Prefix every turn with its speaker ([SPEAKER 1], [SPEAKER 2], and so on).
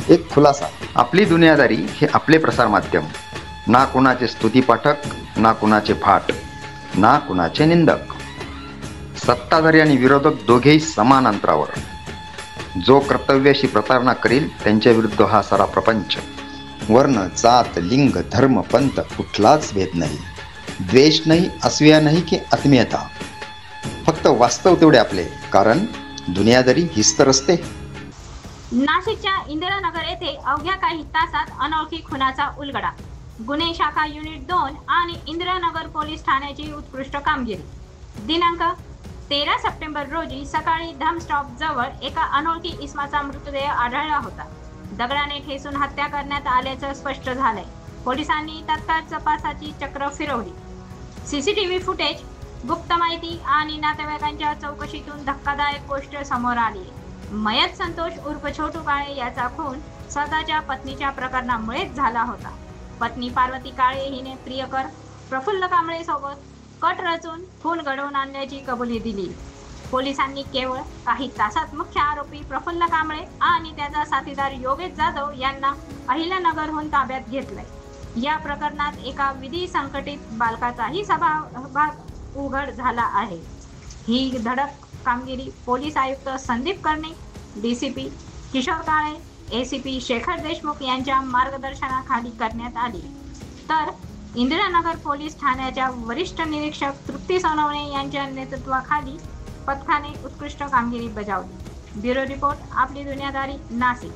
[SPEAKER 1] एक खुलासा, आपली दुनियादारी हे आपले प्रसार माध्यम, ना कुणाचे स्तुतीपाठक, ना कुणाचे फाट, ना कुणाचे निंदक, सत्ताधारी आणि विरोधक दोघेही समान अंतरावर. जो कर्तव्याशी प्रतारणा करील त्यांच्या विरुद्ध हा सारा प्रपंच. वर्ण, जात, लिंग, धर्म, पंथ कुठलाच भेद नाही, द्वेष नाही, असूया नाही की आत्मीयता. फक्त वास्तव तेवढे आपले, कारण दुनियादारी हीच तर असते.
[SPEAKER 2] नाशिकच्या इंदिरानगर येथे अवघ्या काही तासात अनोळखी खुनाचा उलगडा. गुन्हे शाखा युनिट 2 आणि इंदिरानगर पोलीस ठाण्याची उत्कृष्ट कामगिरी. दिनांक 13 सप्टेंबर रोजी सकाळी धम स्टॉप जवळ एका अनोळखी इसमाचा मृतदेह आढळला होता. दगडाने ठेचून हत्या करण्यात आल्याचं स्पष्ट झालंय. पोलिसांनी तत्काळ तपासाची चक्र फिरवली. सीसीटीव्ही फुटेज, गुप्त माहिती आणि नातेवाईकांच्या चौकशीतून धक्कादायक गोष्ट समोर आली. मयत संतोष उर्फ छोटू काळे याचा खून स्वतःच्या पत्नीच्या प्रकरणामुळेच झाला होता. पत्नी पार्वती काळे हिने प्रियकर प्रफुल्ल कांबळे सोबत कट रचून खून घडवून आणल्याची कबुली दिली. पोलिसांनी केवळ काही तासात मुख्य आरोपी प्रफुल्ल कांबळे आणि त्याचा साथीदार योगेश जाधव यांना अहिल्यानगरहून ताब्यात घेतलंय. या प्रकरणात एका विधी संकटित बालकाचाही सहभाग उघड झाला आहे. ही धडक कामगिरी पोलीस आयुक्त संदीप कर्णिक, डीसीपी किशोर काळे, एसीपी शेखर देशमुख यांच्या मार्गदर्शनाखाली करण्यात आली. तर इंदिरानगर पोलीस ठाण्याच्या वरिष्ठ निरीक्षक तृप्ती सोनवणे यांच्या नेतृत्वाखाली पथकाने उत्कृष्ट कामगिरी बजावली. ब्युरो रिपोर्ट, आपली दुनियादारी, नाशिक.